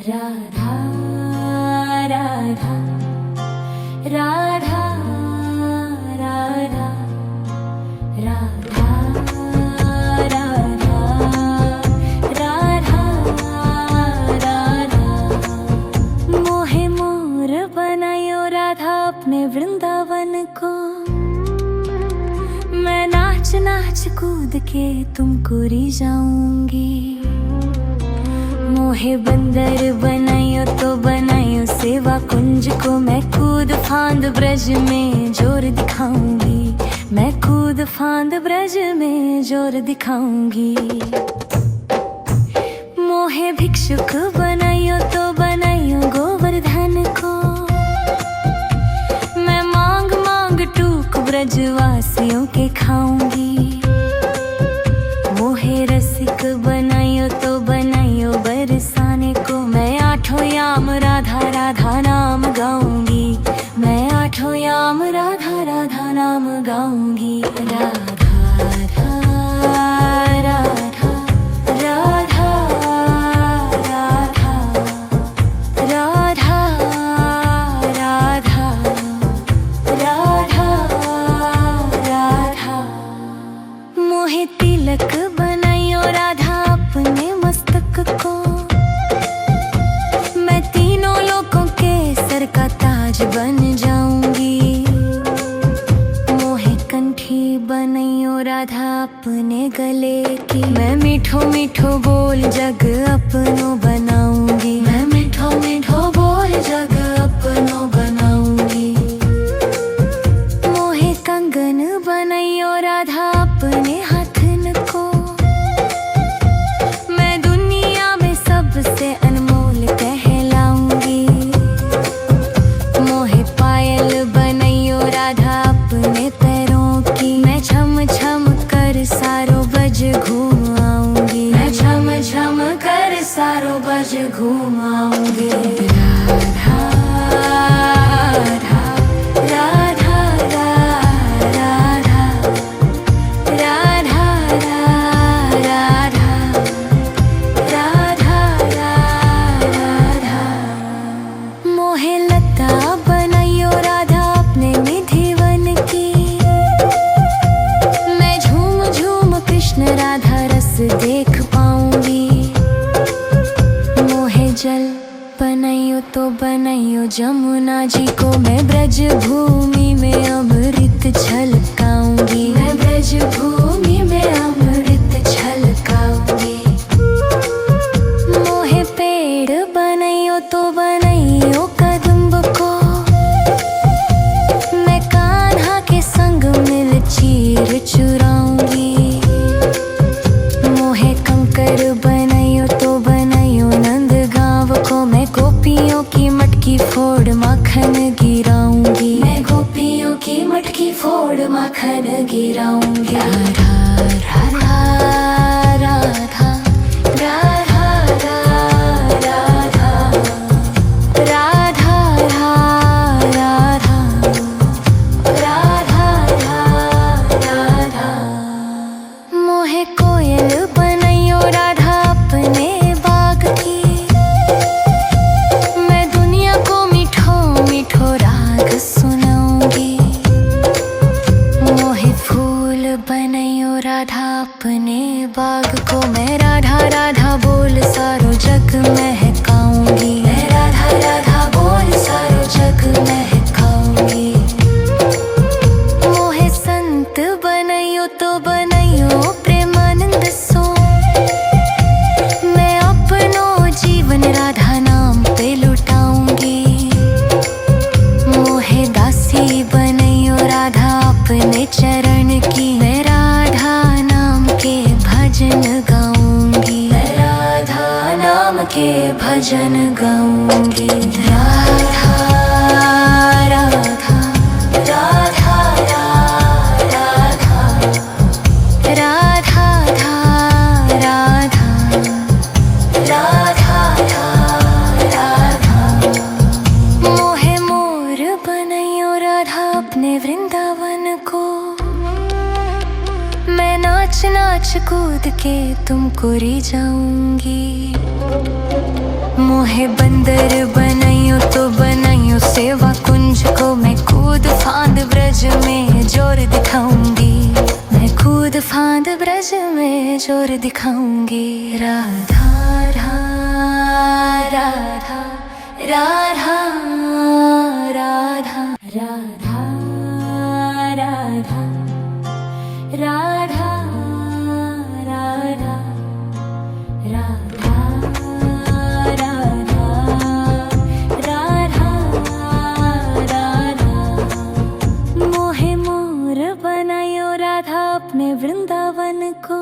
राधा राधा राधा राधा राधा राधा राधा राधा मोहे मोर बनायो राधा अपने वृंदावन को। मैं नाच नाच कूद के तुमको रिझाऊंगी। मोहे बंदर बनायो तो बनायो सेवा कुंज को। मैं कूद फांद ब्रज में जोर दिखाऊंगी। मैं कूद फांद ब्रज में जोर दिखाऊंगी। मोहे भिक्षुक बनायो तो बनायो गोवर्धन को। मैं मांग मांग टूक ब्रजवासियों के खाऊंगी। मोहे रसिक बनायो तो बनायो बरसाने को। मैं आठों याम राधा राधा नाम गाऊंगी। मैं आठों याम राधा राधा नाम गाऊंगी। राधा राधा राधा राधा राधा राधा राधा राधा। मोहे तिलक बनायो राधा अपने मस्तक को। मैं तीनों लोगों के सर का ताज बन जाऊंगी। मोहे कंठी बनायो राधा अपने गले की। मैं मीठो मीठो बोल जग अपनो बनाऊंगी। मैं मीठो मीठो बोल जग अपनो बनाऊंगी। मोहे कंगन बनायो राधा अपने हाथन को। मैं दुनिया में सबसे अनमोल कहलाऊंगी। मोहे पायल बनायो राधा अपने पैरों की। मैं छम छम कर सारो बज घूम आऊंगी। मैं छम छम कर सारो बज घूम आऊंगी। राधा राधा राधा राधा राधा राधा राधा राधा। मोहे लता बनायो राधा अपने निधिवन की। मैं झूम झूम कृष्ण राधा रस देख पाऊंगी। मोहे जल बनायो तो बनायो जमुना जी को। मैं ब्रज भूमि में अमृत छलकाऊंगी। मैं ब्रज भूमि में अमृत छलकाऊंगी। मोहे पेड़ बनायो तो बनायो कदम्ब को। मैं कान्हा के संग मिल चीर चुराऊंगी। मोहे कंकर बनायो तो बनायो नंद गांव को। मैं गोपियों की मटकी फोड़ माखन गिराऊंगी। मैं गोपियों की मटकी फोड़ माखन गिराऊंगी। राधा राधा राधा राधा राधा राधा राधा राधा राधा। मोहे कोयल बनायो राधा अपने बाग की। मैं दुनिया को मीठो मीठो राग सुनाऊंगी। मोहे फूल बनायो राधा अपने बाग को। मैं राधा राधा बोल सारो जग महकाऊंगी। मैं राधा राधा बोल सारो जग महकाऊंगी। मोहे संत बनायो तो बनायो प्रेमानंद सो। मैं अपनो जीवन राधा नाम पे लुटाऊंगी। मोहे दासी बनायो राधा अपने चरण की। मैं राधा नाम के भजन गाऊंगी। मैं राधा नाम के भजन गाऊंगी। राधा राधा राधा राधा राधा राधा राधा। मोहे मोर बनायो राधा अपने वृंदावन को। मैं नाच नाच कूद के तुमको री जाऊंगी। मोहे बंदर बनाइयो तो बनाइयो सेवा कुंज को, मैं कूद फांद ब्रज में जोर दिखाऊंगी। मैं कूद फांद ब्रज में जोर दिखाऊंगी। राधा राधा राधा राधा राधा राधा राधा राधा राधा राधा राधा राधा। मोहे मोर बनायो राधा अपने वृंदावन को,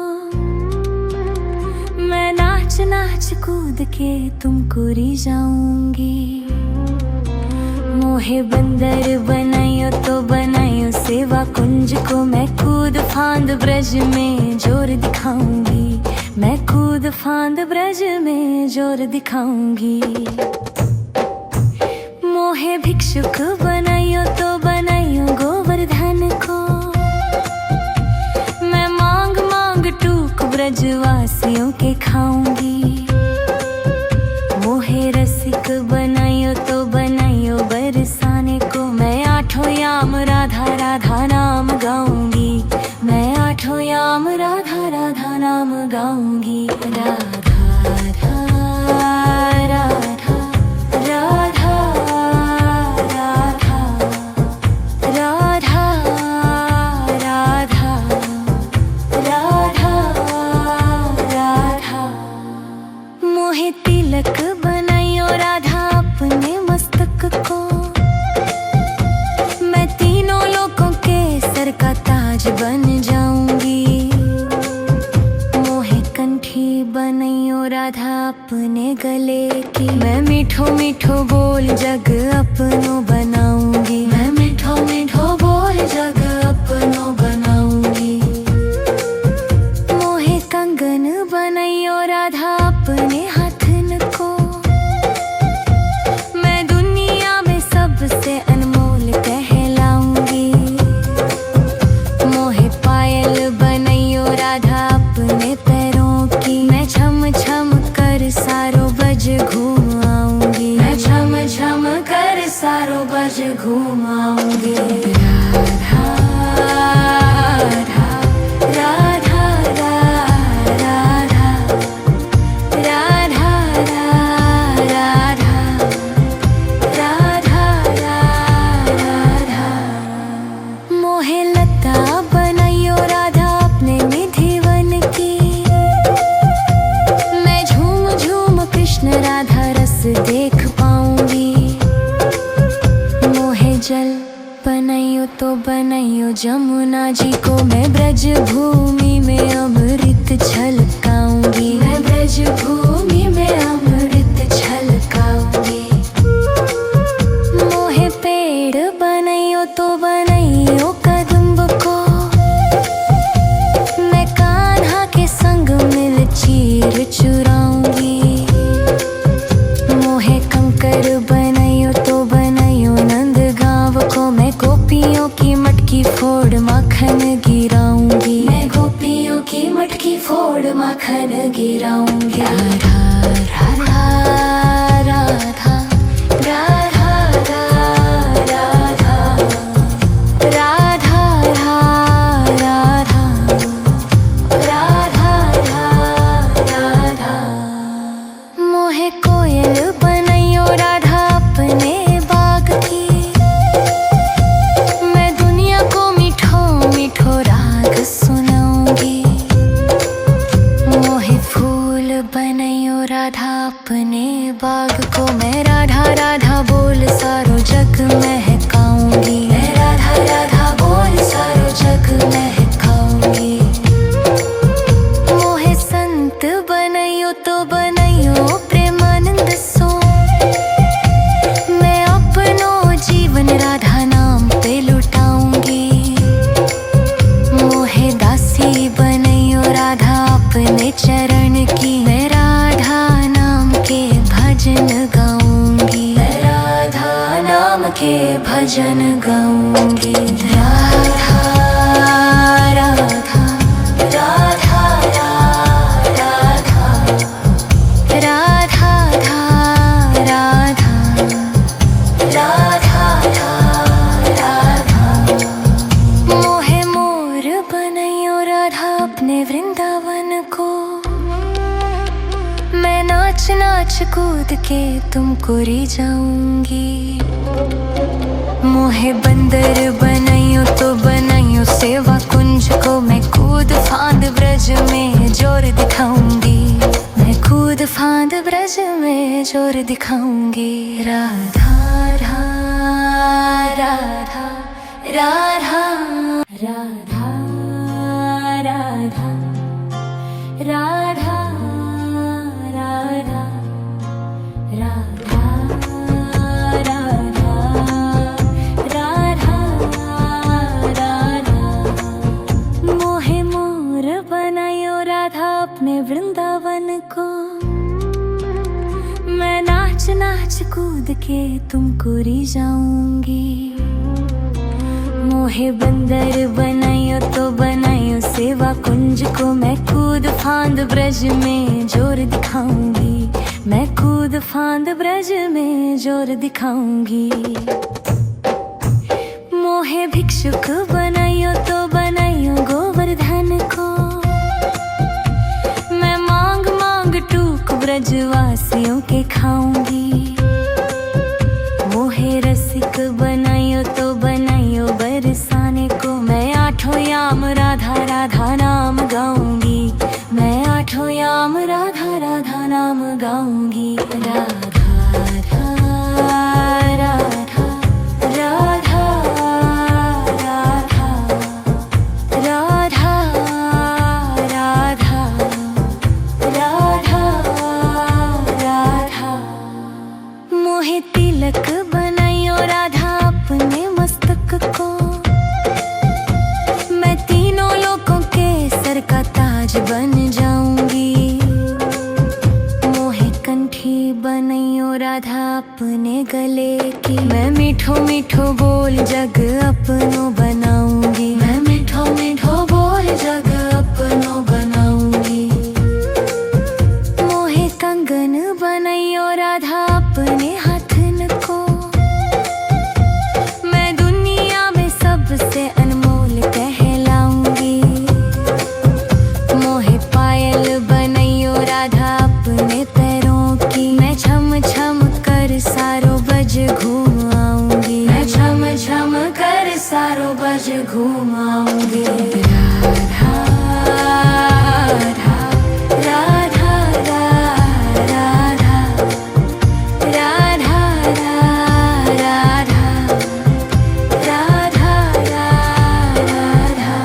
मैं नाच नाच कूद के तुमको री जाऊंगी। मोहे बंदर बनाइयो तो बनाइयो सेवा कुंज को, मैं कूद फांद ब्रज में जोर दिखाऊंगी। मैं कूद फांद ब्रज में जोर दिखाऊंगी। मोहे भिक्षुक बनाइयो तो बनाइयो गोवर्धन को, मैं मांग मांग टूक ब्रजवासियों के खाऊंगी। मोहे रसिक बनाइयो तो बनाइयो बरसाने को, मैं आठों याम राधा राधा नाम गाऊंगी। मैं आठों याम राधा राधा नाम गाऊंगी। राधा राधा राधा राधा राधा राधा राधा राधा राधा। मोहे तिलक बनाइयो राधा अपने मस्तक को, मैं तीनों लोगों के सर का ताज बन जाऊंगी। मोहे कंठी बनाइयो राधा अपने गले की, मैं मीठो मीठो बोल जग अपनो बनाऊंगी। मैं मीठो मीठो बोल जग अपनो बनाऊंगी। मोहे कंगन बनाइयो राधा अपने हाथन को, मैं दुनिया में सबसे अनमोल कहलाऊंगी। मोहे पायल बनाइयो राधा अपने पैरों की, मैं छम छम कर सारो बज घूम आऊंगी। मैं छम छम कर सारो बज घूम आऊंगी। राधा राधा राधा राधा राधा राधा राधा राधा। मोहे लता बनाइयो राधा अपने निधि वन की, मैं झूम झूम कृष्ण राधा रस देख पाऊंगी। मोहे जल बनाइयो तो बनाइयो जमुना जी को, मैं ब्रज भूमि में अमृत छलकाऊंगी। मैं ब्रज भूमि में अमृत छलकाऊंगी। मोहे पेड़ बनाइयो तो बनाइयो कदम्ब को, मैं कान्हा के संग मिल चीर चुराऊंगी। मोहे कंकर बनाइयो तो बनाइयो नंद गांव को, मैं गोपियों की मटकी फोड़ माखन गिराऊंगी। मैं गोपियों की मटकी फोड़ माखन गिराऊंगी। राधा राधा राधा राधा राधा राधा राधा राधा राधा। मोहे कोयल बनाइयो राधा अपने बाग की, मैं दुनिया को मीठो मीठो राग सुनाऊंगी। मोहे फूल बनाइयो राधा अपने बाग को, मैं राधा राधा बोल सारो जग महकाऊंगी। मैं राधा राधा बोल सारो जग महकाऊंगी। मोहे संत बनाइयो तो बनाइयो प्रेमानंद सो, मैं अपनो जीवन राधा नाम पे लुटाऊंगी। मोहे दासी बनाइयो राधा अपने चरण की, मैं राधा नाम के भजन गाऊंगी। मैं राधा नाम के भजन गाऊंगी। राधा राधा राधा कूद के तुमको री जाऊंगी। मोहे बंदर बनाइयो तो बनाइयो सेवा कुंज को, मैं कूद फांद ब्रज में जोर दिखाऊंगी। मैं कूद फांद ब्रज में जोर दिखाऊंगी। राधा राधा राधा राधा राधा राधा राधा राधा राधा राधा राधा। मोहे मोर बनायो राधा अपने वृंदावन को, मैं नाच नाच कूद के तुमको री जाऊंगी। मोहे बंदर बनायो तो बनायो सेवा कुंज को, मैं कूद फांद ब्रज में जोर दिखाऊंगी। मैं कूद फांद ब्रज में जोर दिखाऊंगी। मोहे भिक्षुक बनायो तो बनायो गोवर्धन को, मैं मांग मांग टूक ब्रजवासियों के खाऊंगी। मोहे रसिक बनायो तो बनायो बरसाने को, मैं आठों याम राधा राधा नाम गाऊंगी। मैं आठों याम राधा राधा नाम गाऊंगी। राधा राधा राधा राधा राधा राधा राधा राधा। मोहे तिलक बनायो राधा अपने मस्तक को, मैं तीनों लोगों के सर का ताज बन जाऊंगी। मोहे कंठी बनायो राधा अपने गले की, मैं मीठो मीठो बोल जग अपनो बनाऊंगी। मैं मीठो मीठो बोल जग अपनो बनाऊंगी। मोहे कंगन बनायो राधा अपने हाथन को, मैं दुनिया में सबसे अनमोल कहलाऊंगी। मोहे पायल बनायो राधा अपने पैरों की, मैं छम छम कर सारो बज घूम आऊंगी। मैं छम छम कर सारो बज घूम आऊंगी। राधा राधा राधा राधा राधा राधा राधा।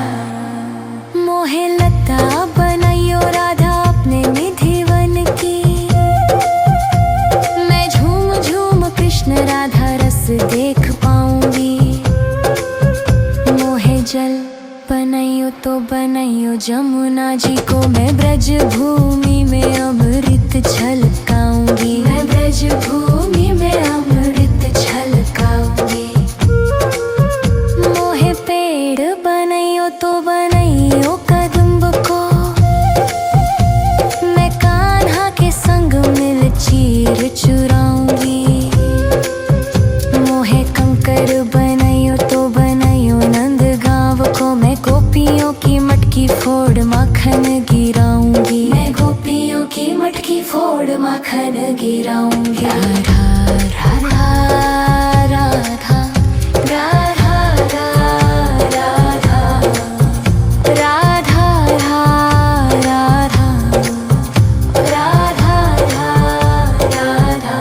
मोहे लता बनायो राधा अपने निधि वन की, मैं झूम झूम कृष्ण राधा रस देख पाऊंगी। मोहे जल बनायो तो बनायो जमुना जी को, मैं ब्रज भूमि में अमृत छलकाऊंगी। मैं ब्रज भूमि में अमृत छलकाऊंगी। मोहे पेड़ बनायो तो बनायो कदम्ब को, मैं कान्हा के संग मिल चीर चुराऊंगी। मोहे कंकर बनायो तो बनायो नंद गांव को, मैं गोपियों की मटकी फोड़ माखन गिराऊंगी। मैं गोपियों की मटकी फोड़ माखन गिराऊंगी। राधा राधा राधा राधा राधा राधा राधा राधा राधा।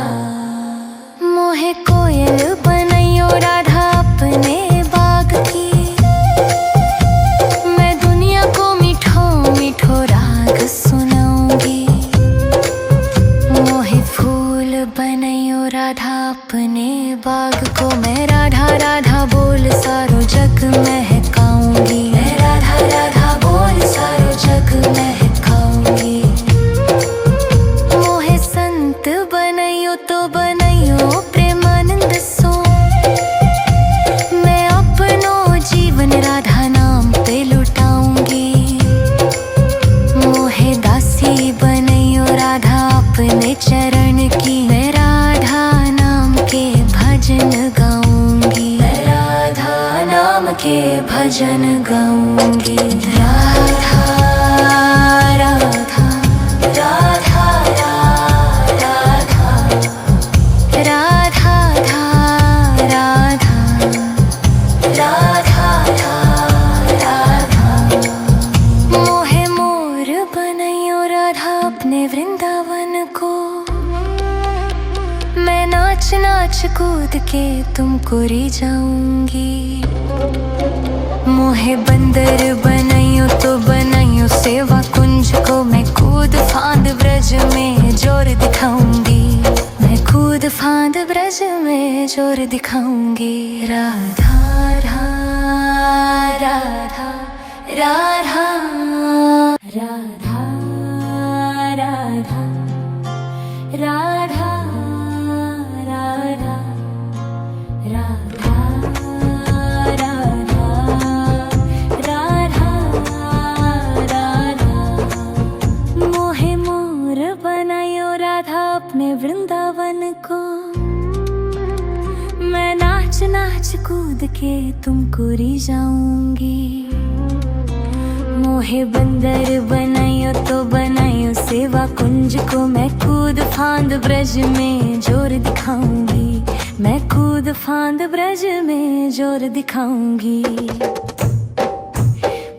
मोहे कोयल बनायो राधा अपने बाग की, मैं दुनिया को मीठो मीठो राग सुनाऊंगी। मोहे फूल बनायो राधा अपने बाग को, मैं राधा राधा बोल सारो जग महकाऊंगी। मैं राधा राधा बोल सारो जग महकाऊंगी। मोहे संत बनायो तो बनायो प्रेमानंद सो, मैं अपनो जीवन राधा नाम पे लुटाऊंगी। मोहे दासी बनायो राधा अपने चरण की, मैं राधा नाम के भजन गाऊंगी। मैं राधा नाम के भजन गाऊंगी। राधा राधा राधा राधा नाच नाच कूद के तुमको री जाऊंगी। मोहे बंदर बनाइयो तो बनाइयो सेवा कुंज को, मैं कूद फांद ब्रज में जोर दिखाऊंगी। मैं कूद फांद ब्रज में जोर दिखाऊंगी। राधा राधा राधा राधा राधा राधा राधा राधा राधा राधा। मोहे मोर बनायो राधा अपने वृंदावन को, मैं नाच नाच कूद के तुमको री जाऊंगी। मोहे बंदर बनाइयो तो बनाइयो सेवा कुंज को, मैं कूद फांद ब्रज में जोर दिखाऊंगी। मैं कूद फांद ब्रज में जोर दिखाऊंगी।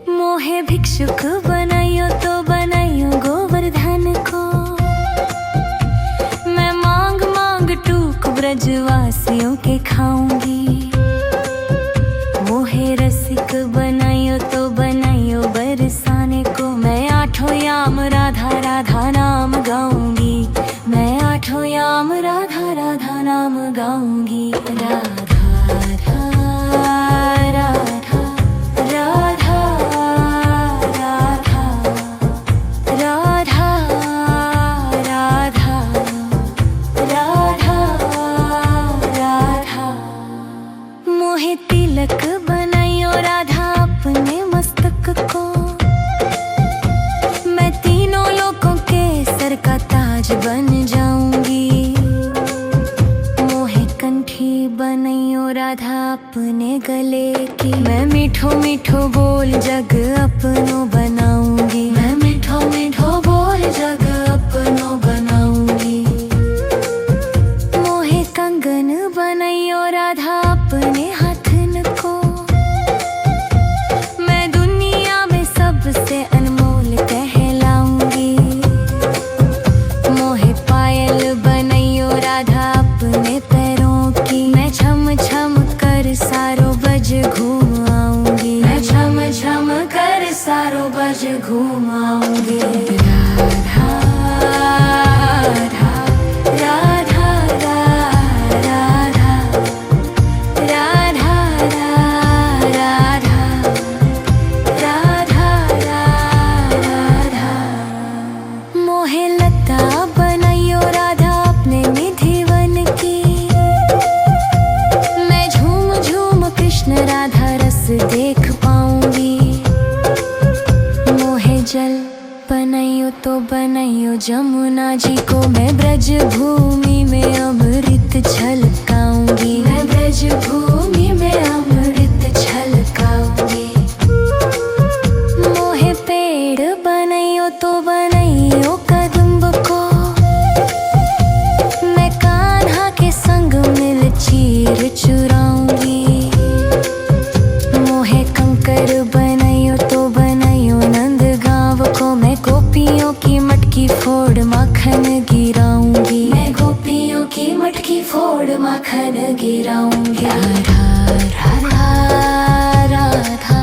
मोहे भिक्षुक बनाइयो तो बनाइयो गोवर्धन को, मैं मांग मांग टूक ब्रजवासियों के खाऊंगी। मोहे रसिक बनाइयो तो बनाइयो बरसाने को, मैं आठों याम राधा राधा नाम गाऊंगी। मैं आठों याम राधा राधा नाम गाऊंगी। राधा राधा राधा राधा राधा राधा राधा राधा। मोहे तिलक बनाइयो राधा अपने मस्तक को, मैं तीनों लोगों के सर का ताज बन जाऊंगी। मोहे कंठी बनाइयो राधा अपने गले की, मैं मीठो मीठो बोल जग अपनो बनाऊंगी। मैं मीठो मीठो बोल जग अपनो बनाऊंगी। मोहे कंगन बनाइयो राधा अपने हाथन को, मैं दुनिया में सबसे अनमोल कहलाऊंगी। मोहे पायल बनाइयो राधा अपने पैरों की, मैं छम छम कर सारो बज घूम आऊंगी। मैं छम छम कर सारो बज घूम आऊंगी। राधा राधा राधा राधा राधा राधा राधा राधा। मोहे लता बनाइयो राधा अपने निधिवन की, मैं झूम झूम कृष्ण राधा रस देख पाऊंगी। मोहे जल बनाइयो तो बनाइयो जमुना जी को, मैं ब्रज भूमि में अमृत छलकाऊंगी। मैं ब्रज भूमि में अमृत छलकाऊंगी। मोहे पेड़ बनाइयो तो बनाइयो कदम्ब को, मैं कान्हा के संग मिल चीर चुराऊंगी। मोहे कंकर बनाइयो तो बनाइयो नंद गांव को, मैं गोपियों की मटकी फोड़ माखन गिराऊंगी। मैं गोपियों की मटकी फोड़ माखन गिराऊंगी। राधा राधा राधा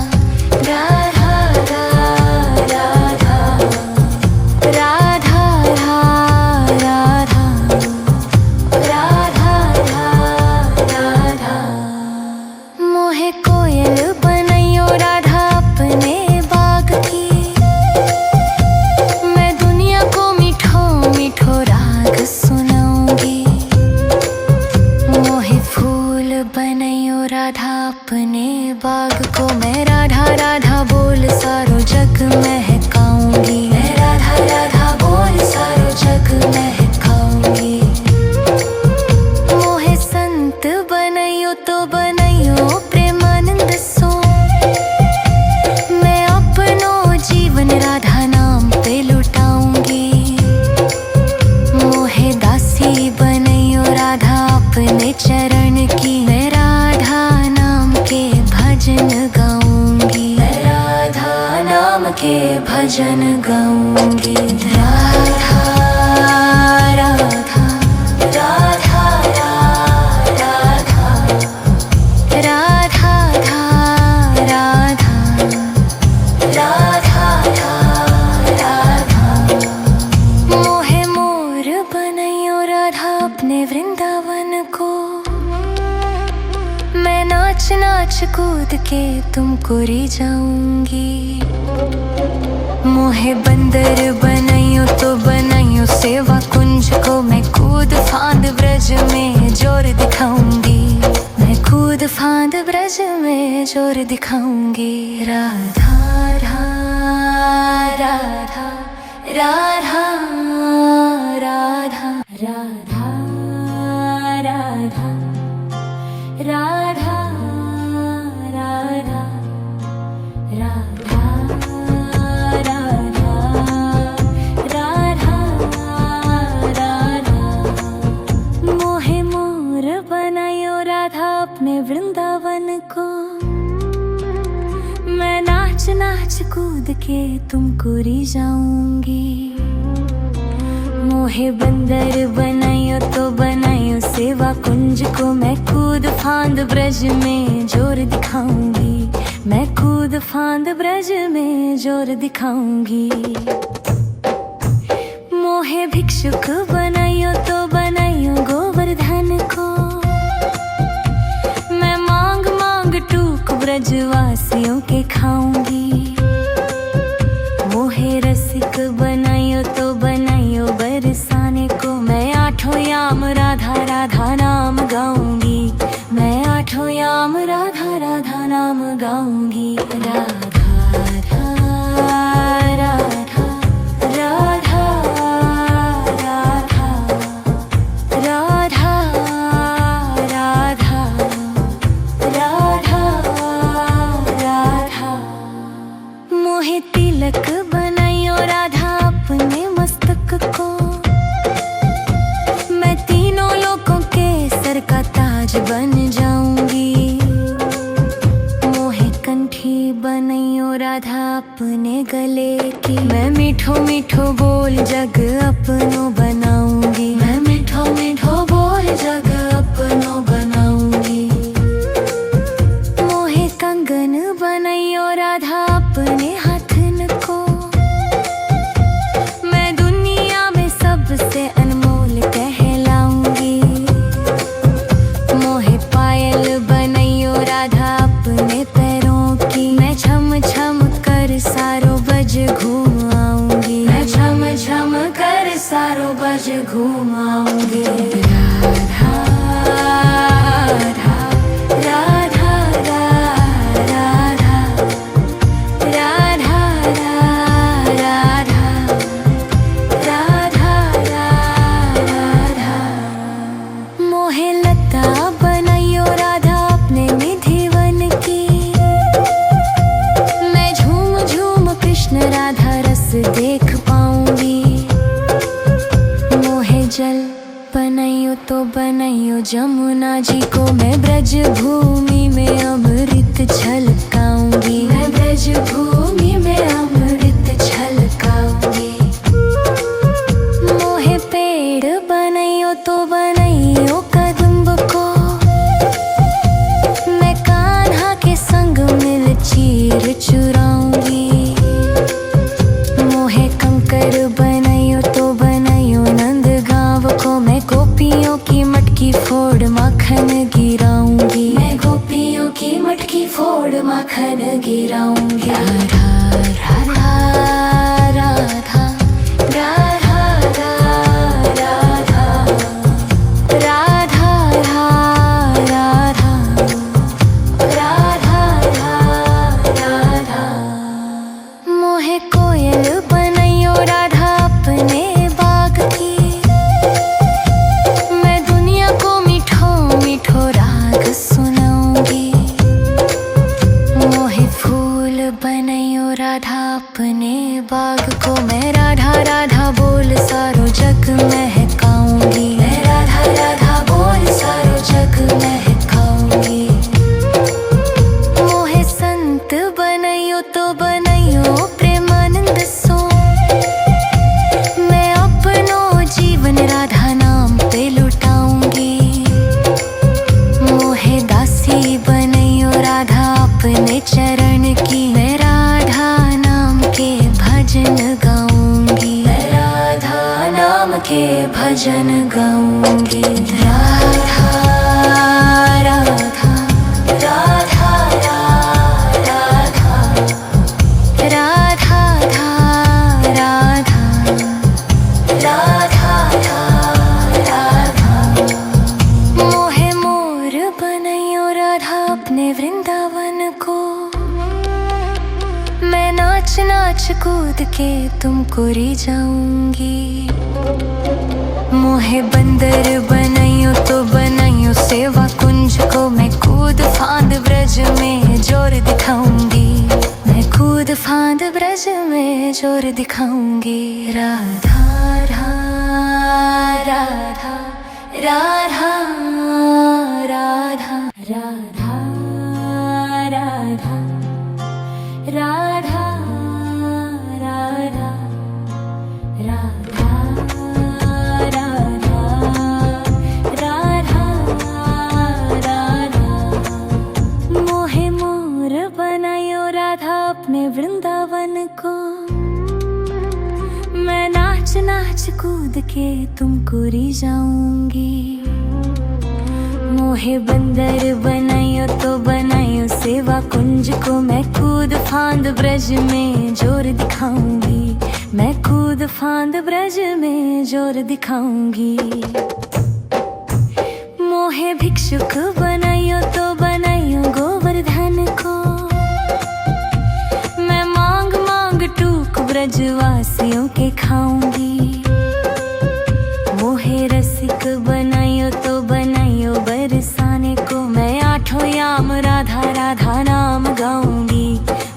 राधा राधा राधा राधा राधा राधा। मोहे कोयल बनाइयो राधा अपने बाग की, मैं दुनिया को मीठो मीठो राग सुनाऊंगी। मोहे फूल बनाइयो राधा अपने बाग को, मैं राधा राधा बोल सारो जग महकाऊंगी। मैं राधा राधा बोल सारो जग महकाऊंगी। मोहे संत बनाइयो तो बनाइयो प्रेमानंद सो, मैं अपनो जीवन राधा नाम पे लुटाऊंगी। मोहे दासी बनाइयो राधा अपने चरण की, मैं राधा नाम के भजन गाऊंगी। मैं राधा नाम के भजन गाऊंगी। राधा राधा राधा राधा वृंदावन को। मैं नाच नाच कूद के तुमको री जाऊंगी। मोहे बंदर बनाइयो तो बनाइयो सेवा कुंज को। मैं कूद फांद ब्रज में जोर दिखाऊंगी। मैं कूद फांद ब्रज में जोर दिखाऊंगी। राधा राधा राधा राधा राधा राधा राधा राधा राधा राधा राधा। मोहे मोर बनायो राधा अपने वृंदावन को। मैं नाच नाच कूद के तुमको री जाऊंगी। मोहे बंदर बनाइयो तो बनाइयो सेवा कुंज को। मैं कूद फांद ब्रज में जोर दिखाऊंगी। मैं कूद फांद ब्रज में जोर दिखाऊंगी। मोहे भिक्षुक बनाइयो तो बनाइयो गोवर्धन को। मैं मांग मांग टूक ब्रजवासियों के खाऊंगी। मोहे रसिक बनाइयो तो बनाइयो बरसाने को। मैं आठों याम राधा राधा नाम गाऊंगी। मैं आठों याम राधा राधा नाम गाऊंगी। राधा राधा राधा राधा राधा राधा राधा राधा। मोहे तिलक बनाइयो राधा अपने मस्तक को। मैं तीनों लोगों के सर का ताज बन जाऊंगी। मोहे कंठी बनाइयो राधा अपने गले की। मैं मीठो मीठो बोल जग अपनो बनाऊंगी। मैं मीठो मीठो बोल जग अपनो बनाऊंगी। मोहे कंगन बनाइयो राधा अपने हाथन को। मैं दुनिया में सबसे अनमोल कहलाऊंगी। मोहे पायल बनाइयो राधा अपने पैरों की। मैं छम छम कर सारो बज घूम आऊंगी। मैं छम छम कर सारो बज घूम आऊंगी। राधा राधा राधा राधा राधा राधा राधा राधा। मोहे लता बनाइयो राधा अपने निधिवन की। मैं झूम झूम कृष्ण राधा रस देख पाऊंगी। मोहे जल बनाइयो तो बनाइयो जमुना जी को। मैं ब्रज भूमि में अमृत छलकाऊंगी। मैं ब्रज भूमि में अमृत छलकाऊंगी। मोहे पेड़ बनाइयो तो बनाइयो कदम्ब को। मैं कान्हा के संग मिल चीर चुराऊंगी। मोहे कंकर बनाइयो तो बनाइयो नंद गाँव को। मैं गोपियों की मटकी फोड़ माखन गिराऊंगी। मैं गोपियों की मटकी फोड़ माखन गिराऊंगी। राधा राधा राधा राधा राधा राधा राधा राधा राधा। मोहे कोयल बनाइयो राधा अपने बाग की। मैं दुनिया को मीठो मीठो राग सुनाऊंगी। मोहे फूल बनाइयो राधा अपने बाग को। मैं राधा राधा बोल सारो जग महकाऊंगी। मैं राधा राधा बोल सारो जग महकाऊंगी। मोहे संत बनाइयो तो बनाइयो प्रेमानंद सो। मैं अपनो जीवन राधा नाम पे लुटाऊंगी। मोहे दासी बनाइयो राधा अपने चरण की। मैं राधा नाम के भजन गाऊंगी। मैं राधा नाम के भजन गाऊंगी। कूद के तुमको री जाऊंगी। मोहे बंदर बनाइयो तो बनाइयो सेवा कुंज को, मैं कूद फांद ब्रज में जोर दिखाऊंगी। मैं कूद फांद ब्रज में जोर दिखाऊंगी। राधा राधा राधा राधा राधा राधा राधा राधा राधा राधा राधा। मोहे मोर बनायो राधा अपने वृंदावन को, मैं नाच नाच कूद के तुमको री जाऊंगी। मोहे बंदर बनाइयो तो बनाइयो सेवा कुंज को, मैं कूद फांद ब्रज में जोर दिखाऊंगी। मैं कूद फांद ब्रज में जोर दिखाऊंगी। मोहे भिक्षुक बनाइयो तो बनाइयो गोवर्धन को, मैं मांग मांग टूक ब्रजवासियों के खाऊंगी। मोहे रसिक बनाइयो तो बनाइयो बरसाने को, मैं आठों याम राधा राधा नाम गाऊंगी।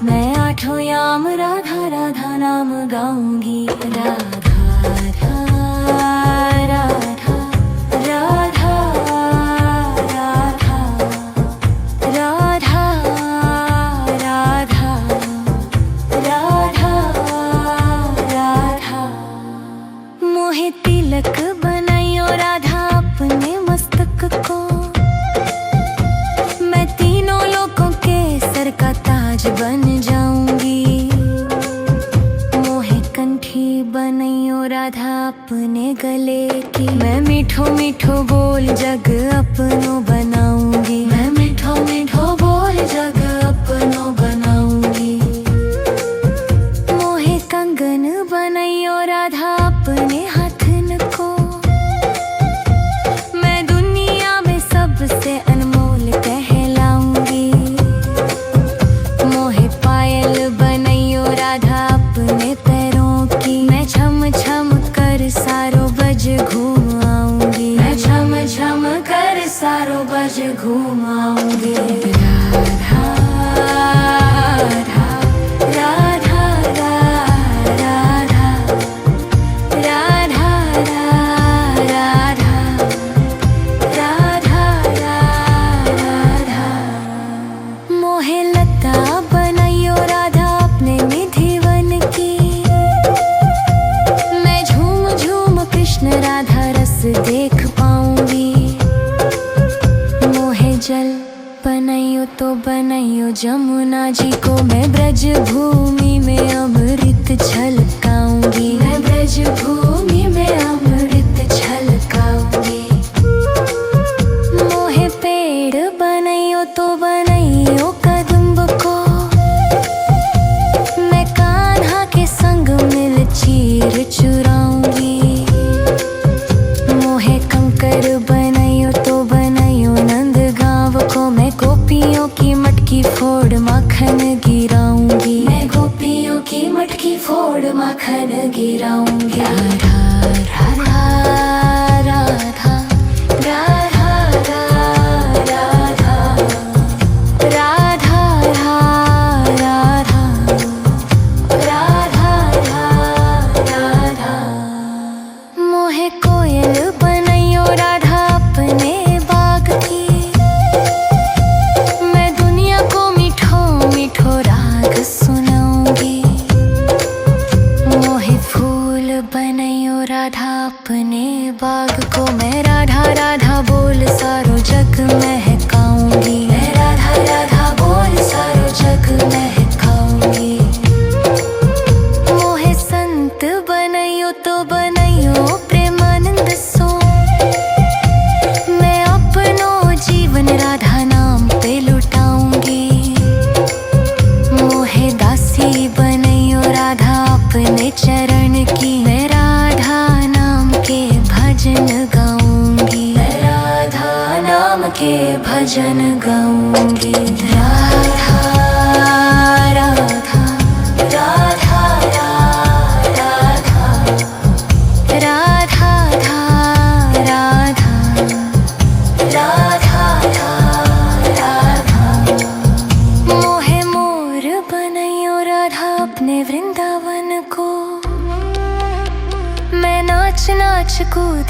मैं आठों याम राधा राधा नाम गाऊंगी। राधा राधा राधा राधा राधा राधा राधा राधा। मोहे तिलक बनाइयो राधा अपने मस्तक को, मैं तीनों लोगों के सर का ताज बन जाऊंगी। मोहे कंठी बनाइयो राधा अपने गले की, मैं मीठो मीठो बोल जग अपनो बनाऊंगी। मैं मीठो मीठो बोल जग अपनो बनाऊंगी। मोहे कंगन बनाइयो राधा अपने हाथन को, मैं दुनिया में सबसे अनमोल कहलाऊंगी। मोहे पायल बनाइयो राधा अपने पैरों की, मैं छम छम कर सारो बज घूम आऊंगी। मैं छम छम कर सारो बज घूम आऊंगी। राधा राधा राधा राधा राधा राधा राधा राधा। मोहे लता बनाइयो राधा अपने निधिवन की, मैं झूम झूम कृष्ण राधा रस देख पाऊंगी। मोहे जल बनाइयो तो बनाइयो जमुना जी को, मैं ब्रज भूमि में अमृत छलकाऊंगी। मैं ब्रज भूमि में अमृत छलकाऊंगी। मोहे पेड़ बनाइयो तो बनाइयो कदम्ब को, मैं कान्हा के संग मिल चीर चुराऊंगी। मोहे कंकर बनाइयो तो बनाइयो नंद गांव को, मैं गोपियों की मटकी फोड़ माखन गिराऊंगी। मैं गोपियों की मटकी फोड़ माखन गिराऊंगी। राधा राधा राधा राधा राधा राधा राधा राधा राधा। मोहे कोयल बनाइयो राधा अपने बाग की, मैं दुनिया को मीठो मीठो राग सुनाऊंगी। मोहे फूल बनाइयो राधा अपने बाग को, मैं राधा राधा बोल सारो जग महकाऊंगी। मैं राधा राधा बोल सारो जग महकाऊंगी। मोहे संत बनाइयो तो बनाइयो प्रेमानंद सो, मैं अपनो जीवन राधा नाम पे लुटाऊंगी। मोहे दासी बनाइयो राधा अपने चरण की, मैं राधा नाम के भजन गाऊंगी। मैं राधा नाम के भजन गाऊंगी। राधा राधा राधा राधा अपने वृंदावन को। मैं नाच नाच कूद